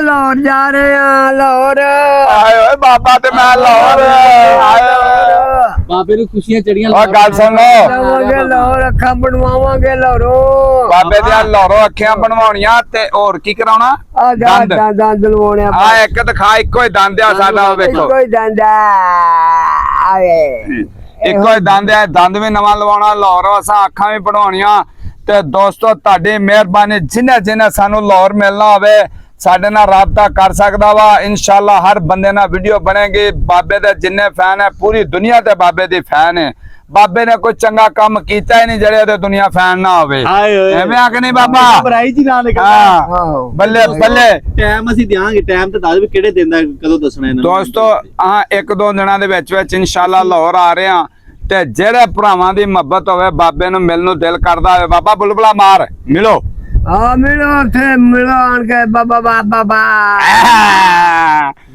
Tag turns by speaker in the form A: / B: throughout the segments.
A: लाहौर जा रहे हैं लाहौर
B: आए ओए बाबा ते मैं लाहौर
C: बाबे ਨੂੰ ਖੁਸ਼ੀਆਂ ਚੜੀਆਂ
B: और गल सुन लो
A: जावांगे लाहौर अखा बनवावांगे लाहौरों
B: बाबे दी लाहौरों अखियां बनवाउणियां ते और की कराउणा दंद
A: दंद लवाने
B: आ एक दिखा इको ही दंद आ साडा वेखो
A: कोई दंद आवे
B: इको ही दंद है दंद भी नवा लवाउणा लाहौरों असां अखां भी बनवाउणियां ते दोस्तों तुहाडी मेहरबानी जिन्ने जिन्ने सानू लाहौर मिलना होवे साडे नाल राबता कर सकदा वा इंशाअल्लाह हर बंदे नाल वीडियो बनेगी बाबे दे जिन्ने फैन है पूरी दुनिया ते बाबे दी फैन है बाबे ने कोई चंगा काम कीता ही नहीं जेड़े ते दुनिया फैन ना होवे एवें आ के नहीं बाबा
C: ਬਰਾਈ ਜੀ ਨਾਲ
B: हां बल्ले बल्ले
C: ਟਾਈਮ ਅਸੀਂ ਦਿਆਂਗੇ ਟਾਈਮ ਤੇ ਦੱਸ ਵੀ ਕਿਹੜੇ ਦਿਨ ਦਾ ਕਦੋਂ ਦੱਸਣਾ ਇਹਨਾਂ ਨੂੰ
B: दोस्तों हां एक दो दिनां दे विच इंशाअल्लाह लाहौर आ रहे हां ते जेड़े भरावां दी मोहब्बत होवे बाबे नु मिलण नु दिल करदा होवे बाबा बुलबुला मार मिलो
A: हां मिलो थे मिलो आन के बाबा बाबा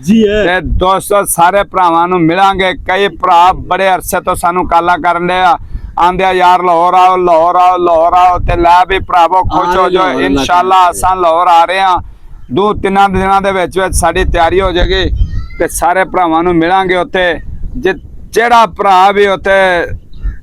C: जी है
B: ते दोस्तों सारे भरावां नु मिलांगे कई भरा बड़े अरसे तो सानू काला करन दे आंदे यार लाहौर आओ ते लै भी भरावो खुश हो जाओ इंशाअल्लाह असां लाहौर आ रहे हां 2-3 दिनां दे विच साडी तैयारी हो जाएगी ते सारे भरावां नु मिलांगे उत्थे जेड़ा भरा भी उत्थे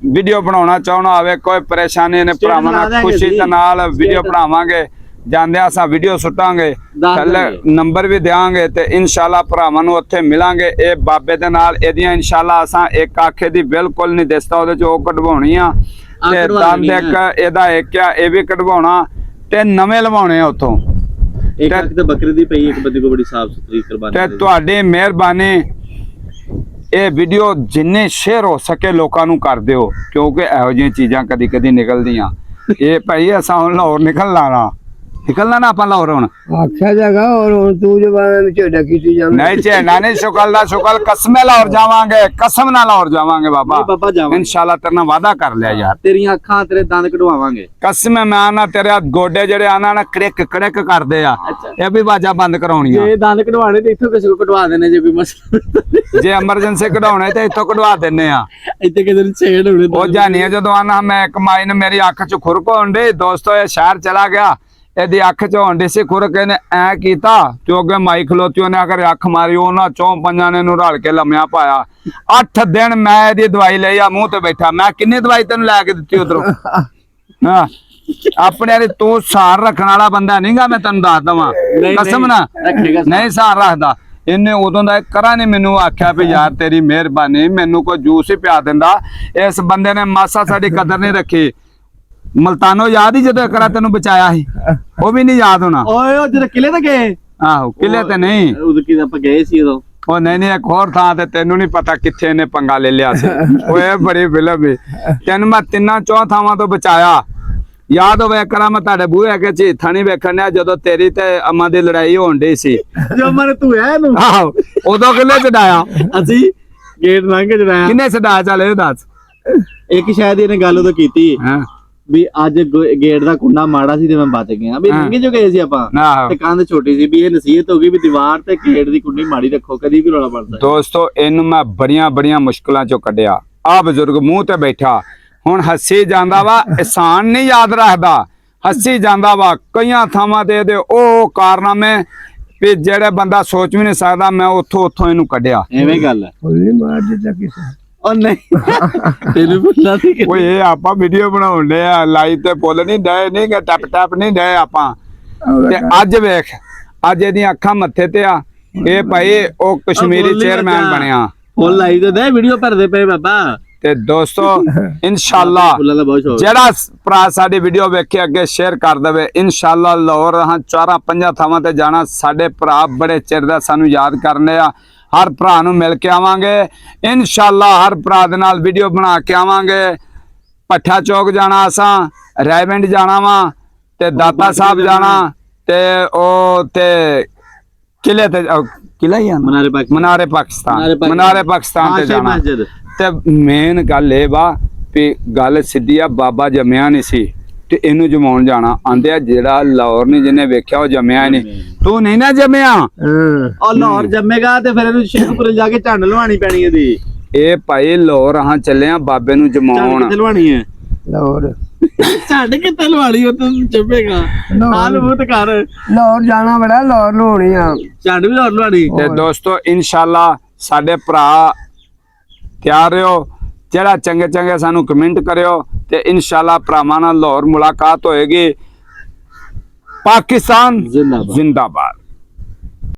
B: वीडियो बनाना चाहना होवे कोई परेशानी ने भरावां नाल खुशी दे नाल वीडियो बनावांगे ਜਾਂਦੇ ਅਸਾਂ ਵੀਡੀਓ ਸੁੱਟਾਂਗੇ ਥੱਲੇ ਨੰਬਰ ਵੀ ਦੇਵਾਂਗੇ ਤੇ ਇਨਸ਼ਾਅੱਲਾ ਭਰਾਵਾਂ ਨੂੰ ਉੱਥੇ ਮਿਲਾਂਗੇ ਇਹ ਬਾਬੇ ਦੇ ਨਾਲ ਇਹਦੀਆਂ ਇਨਸ਼ਾਅੱਲਾ ਅਸਾਂ ਇੱਕ ਆਖੇ ਦੀ ਬਿਲਕੁਲ ਨਹੀਂ ਦਿਸਦਾ ਉਹਦੇ ਚ ਉਹ ਕਢਵਾਉਣੀ ਆ ਤੇ ਦੰਦ ਇੱਕ ਇਹਦਾ ਇੱਕ ਆ ਇਹ ਵੀ ਕਢਵਾਉਣਾ ਤੇ ਨਵੇਂ ਲਵਾਉਣੇ ਆ ਉੱਥੋਂ
C: ਇੱਕ ਅੱਖ ਤੇ ਬੱਕਰੀ ਦੀ ਪਈ ਇੱਕ ਬੰਦੇ ਕੋ ਬੜੀ ਸਾਫ ਸੁਥਰੀ ਕੁਰਬਾਨੀ
B: ਤੇ ਤੁਹਾਡੀ ਮਿਹਰਬਾਨੀ ਇਹ ਵੀਡੀਓ ਜਿੰਨੇ ਸ਼ੇਅਰ ਹੋ ਸਕੇ ਲੋਕਾਂ ਨੂੰ ਕਰ ਦਿਓ ਕਿਉਂਕਿ ਇਹੋ ਜਿਹੀਆਂ ਚੀਜ਼ਾਂ ਕਦੀ ਕਦੀ ਨਿਕਲਦੀਆਂ ਇਹ ਭਾਈ ਅਸਾਂ ਹੁਣ ਲਾਹੌਰ निकलना ना अपन लाहौर हुण
A: अच्छा जगह और तू जबान में चोड़ा कीती जावे
B: नहीं चेना नहीं शुक्ल दा शुक्ल कसम लाहौर जावांगे कसम ना लाहौर जावांगे बाबा इंशाल्लाह तेरे नाल वादा कर लिया यार
C: तेरियां अखां तेरे दंद कढवावांगे
B: कसम मैं आना तेरे गोडे जेड़े आना ना क्रिक क्रिक करदे आ ये भी बाजा बंद कराउणी
C: ये दंद कढवाने ते इथों किसे को कढवा देने जे कोई मसला
B: जे एमरजेंसी कढाउणे ते इथों कढवा देने आ
C: इत्ते किधर छेड़ होने
B: ओ जानी जदों आना मैं कमाई ने मेरी अख च खुरक होण दे दोस्तों ये शहर चला गया ਇਹਦੀ ਅੱਖ ਚ ਹੋਣ ਦੇ ਸੀ ਖੁਰਕ ਇਹਨੇ ਐ ਕੀਤਾ ਤੇ ਅੱਗੇ ਮਾਈ ਖਲੋਤੀ ਉਹਨੇ ਅਗਰ ਅੱਖ ਮਾਰੀ ਉਹਨਾਂ ਚੋਂ ਪੰਜਾਂ ਨੇ ਨੂੰ ਰਲ ਕੇ ਲੰਮਿਆ ਪਾਇਆ 8 ਦਿਨ ਮੈਂ ਇਹਦੀ ਦਵਾਈ ਲਈ ਆ ਮੂੰਹ ਤੇ ਬੈਠਾ ਮੈਂ ਕਿੰਨੀ ਦਵਾਈ ਤੈਨੂੰ ਲੈ ਕੇ ਦਿੱਤੀ ਉਧਰੋਂ ਹਾਂ ਆਪਣੇ ਨੇ ਤੂੰ ਸਾਰ ਰੱਖਣ ਵਾਲਾ ਬੰਦਾ ਨਹੀਂਗਾ ਮੈਂ ਤੈਨੂੰ ਦੱਸ ਦਵਾਂ ਕਸਮ ਨਾ ਨਹੀਂ ਸਾਰ ਰੱਖਦਾ ਇਹਨੇ ਉਦੋਂ ਦਾ ਕਰਾਂ ਨੇ ਮੈਨੂੰ ਆਖਿਆ ਵੀ ਯਾਰ ਤੇਰੀ ਮਿਹਰਬਾਨੀ ਮੈਨੂੰ ਕੋਈ ਜੂਸ ਹੀ ਪਿਆ ਦਿੰਦਾ ਇਸ ਬੰਦੇ ਨੇ ਮਾਸਾ ਸਾਡੀ ਕਦਰ ਨਹੀਂ ਰੱਖੀ ਮਲਤਾਨੋ ਯਾਦ ਹੀ ਜਦੋਂ ਕਰਾ ਤੈਨੂੰ ਬਚਾਇਆ ਸੀ ਉਹ ਵੀ ਨਹੀਂ ਯਾਦ ਹੋਣਾ
C: ਓਏ ਉਹ ਜਿਹੜੇ ਕਿਲੇ ਤੇ ਗਏ
B: ਆਹੋ ਕਿਲੇ ਤੇ ਨਹੀਂ
C: ਉਦੋਂ ਕਿ ਆਪਾਂ ਗਏ ਸੀ ਉਦੋਂ
B: ਉਹ ਨਹੀਂ ਇੱਕ ਹੋਰ ਥਾਂ ਤੇ ਤੈਨੂੰ ਨਹੀਂ ਪਤਾ ਕਿੱਥੇ ਇਹਨੇ ਪੰਗਾ ਲੈ ਲਿਆ ਸੀ ਓਏ ਬੜੀ ਫਿਲਮ ਹੈ ਤੈਨੂੰ ਮੈਂ 3-4 ਥਾਵਾਂ ਤੋਂ ਬਚਾਇਆ ਯਾਦ ਹੋਵੇ ਕਰਾ ਮੈਂ ਤੁਹਾਡੇ ਬੂਹੇ ਅੱਗੇ ਝੀਠਾ ਨਹੀਂ ਵੇਖਣਿਆ ਜਦੋਂ ਤੇਰੀ ਤੇ ਅਮਾ ਦੀ ਲੜਾਈ ਹੋਣ ਡਈ ਸੀ
C: ਜੋ ਮਨ ਤੂੰ ਹੈ ਇਹਨੂੰ
B: ਆਹੋ ਉਦੋਂ ਕਿਲੇ ਚੜਾਇਆ
C: ਅਸੀਂ ਗੇਟ ਲੰਘ ਕੇ ਚੜਾਇਆ
B: ਕਿੰਨੇ ਛਡਾਇਆ ਚੱਲ ਇਹ ਦੱਸ
C: ਇੱਕ ਸ਼ਾਇਦ ਇਹਨੇ ਗੱਲ ਉਦੋਂ ਕੀਤੀ
B: ਹਾਂ
C: ਵੀ ਅੱਜ ਗੇਟ ਦਾ ਕੁੰਡਾ ਮਾੜਾ ਸੀ ਤੇ ਮੈਂ ਬਚ ਗਿਆ ਵੀ ਲੰਘੇ ਜੋ ਗਏ ਸੀ ਆਪਾਂ ਤੇ ਕੰਧ ਛੋਟੀ ਸੀ ਵੀ ਇਹ ਨਸੀਹਤ ਹੋ ਗਈ ਵੀ ਦੀਵਾਰ ਤੇ ਗੇਟ ਦੀ ਕੁੰਡੀ ਮਾੜੀ ਰੱਖੋ ਕਦੀ ਵੀ ਰੌਲਾ ਪੜਦਾ
B: ਦੋਸਤੋ ਇਹਨੂੰ ਮੈਂ ਬੜੀਆਂ ਮੁਸ਼ਕਲਾਂ ਚੋਂ ਕੱਢਿਆ ਆ ਬਜ਼ੁਰਗ ਮੂੰਹ ਤੇ ਬੈਠਾ ਹੁਣ ਹੱਸੀ ਜਾਂਦਾ ਵਾ ਇਹਸਾਨ ਨਹੀਂ ਯਾਦ ਰੱਖਦਾ ਹੱਸੀ ਜਾਂਦਾ ਵਾ ਕਈਆਂ ਥਾਵਾਂ ਤੇ ਇਹਦੇ ਉਹ ਕਾਰਨਾਮੇ ਵੀ ਜਿਹੜੇ ਬੰਦਾ ਸੋਚ ਵੀ ਨਹੀਂ ਸਕਦਾ ਮੈਂ ਉੱਥੋਂ ਇਹਨੂੰ ਕੱਢਿਆ
C: ਐਵੇਂ ਗੱਲ ਹੈ
A: ਫੁੱਲੀ ਮਾਰ ਦਿੱਤਾ ਕਿਸੇ
C: ਉਹ ਨਹੀਂ ਤੈਨੂੰ ਪੁੱਛਣਾ ਸੀ ਕਿ
B: ਓਏ ਆਪਾਂ ਵੀਡੀਓ ਬਣਾਉਣ ਦੇ ਆ ਲਾਈਵ ਤੇ ਬੋਲ ਨਹੀਂ ਡਏ ਨਹੀਂ ਕਿ ਟਪ ਨਹੀਂ ਡਏ ਆਪਾਂ ਤੇ ਅੱਜ ਵੇਖ ਅੱਜ ਇਹਦੀਆਂ ਅੱਖਾਂ ਮੱਥੇ ਤੇ ਆ ਇਹ ਭਾਈ ਉਹ ਕਸ਼ਮੀਰੀ ਚੇਅਰਮੈਨ ਬਣਿਆ
C: ਫੁੱਲ ਲਾਈਵ ਤੇ ਵੀਡੀਓ ਭਰਦੇ ਪਏ ਬਾਬਾ
B: ਤੇ ਦੋਸਤੋ ਇਨਸ਼ਾਅੱਲਾ ਜਿਹੜਾ ਭਰਾ ਸਾਡੀ ਵੀਡੀਓ ਵੇਖੇ ਅੱਗੇ ਸ਼ੇਅਰ ਕਰ ਦੇਵੇ ਇਨਸ਼ਾਅੱਲਾ ਲਾਹੌਰ ਹਾਂ 4-5 ਥਾਵਾਂ ਤੇ ਜਾਣਾ ਸਾਡੇ ਭਰਾ ਬੜੇ ਚਿਰ ਦਾ ਸਾਨੂੰ ਯਾਦ ਕਰਨੇ ਆ ਹਰ ਭਰਾ ਨੂੰ ਮਿਲ ਕੇ ਆਵਾਂਗੇ ਇਨਸ਼ਾਅੱਲਾ ਹਰ ਭਰਾ ਦੇ ਨਾਲ ਵੀਡੀਓ ਬਣਾ ਕੇ ਆਵਾਂਗੇ ਪੱਠਾ ਚੌਕ ਜਾਣਾ ਅਸਾਂ ਰਾਇਵਿੰਡ ਜਾਣਾ ਵਾ ਤੇ ਦਾਤਾ ਸਾਹਿਬ ਜਾਣਾ ਤੇ ਉਹ ਤੇ ਕਿਲੇ ਤੇ ਕਿਲਾ ਹੀ ਆ ਮਨਾਰੇ ਪਾਕਿਸਤਾਨ ਤੇ ਜਾਣਾ ਤੇ ਮੇਨ ਗੱਲ ਇਹ ਵਾ ਵੀ ਗੱਲ ਸਿੱਧੀ ਆ ਬਾਬਾ ਜੰਮਿਆ ਨਹੀਂ ਸੀ ਤੇ ਇਹਨੂੰ ਜਮਾਉਣ ਜਾਣਾ ਆਂਦੇ ਆ ਜਿਹੜਾ ਲਾਹੌਰ ਨਹੀਂ ਜਿਹਨੇ ਵੇਖਿਆ ਉਹ ਜੰਮਿਆ ਨਹੀਂ ਤੂੰ ਨਹੀਂ ਨਾ ਜੰਮਿਆ
C: ਉਹ ਲਾਹੌਰ ਜੰਮੇਗਾ ਤੇ ਫਿਰ ਇਹਨੂੰ ਸ਼ੇਖਪੁਰ ਜਾ ਕੇ ਝੰਡ ਲਵਾਣੀ ਪੈਣੀ ਇਹਦੀ
B: ਇਹ ਭਾਈ ਲਾਹੌਰ ਹਾਂ ਚੱਲੇ ਆ ਬਾਬੇ ਨੂੰ ਜਮਾਉਣ
C: ਲਵਾਣੀ ਹੈ ਛੱਡ ਕੇ ਤਲਵਾੜੀ ਉਹ ਤੂੰ ਚੱਪੇਗਾ ਨਾਲ ਮੂੰਹ ਕਰ
A: ਲਾਹੌਰ ਜਾਣਾ ਬੜਾ ਲਾਹੌਰ ਨੂੰ ਹੋਣੀ ਆ
C: ਛੱਡ ਵੀ ਹੋਰ ਲਵਾੜੀ
B: ਤੇ ਦੋਸਤੋ ਇਨਸ਼ਾਅੱਲਾ ਸਾਡੇ ਭਰਾ ਤਿਆਰ ਰਹੋ ਜਿਹੜਾ ਚੰਗੇ ਚੰਗੇ ਸਾਨੂੰ ਕਮੈਂਟ ਕਰਿਓ ਤੇ ਇਨਸ਼ਾਅੱਲਾ ਭਰਾਵਾਂ ਨਾਲ ਲਾਹੌਰ ਮੁਲਾਕਾਤ ਹੋਏਗੀ ਪਾਕਿਸਤਾਨ
C: ਜ਼ਿੰਦਾਬਾਦ।
B: ਜ਼ਿੰਦਾਬਾਦ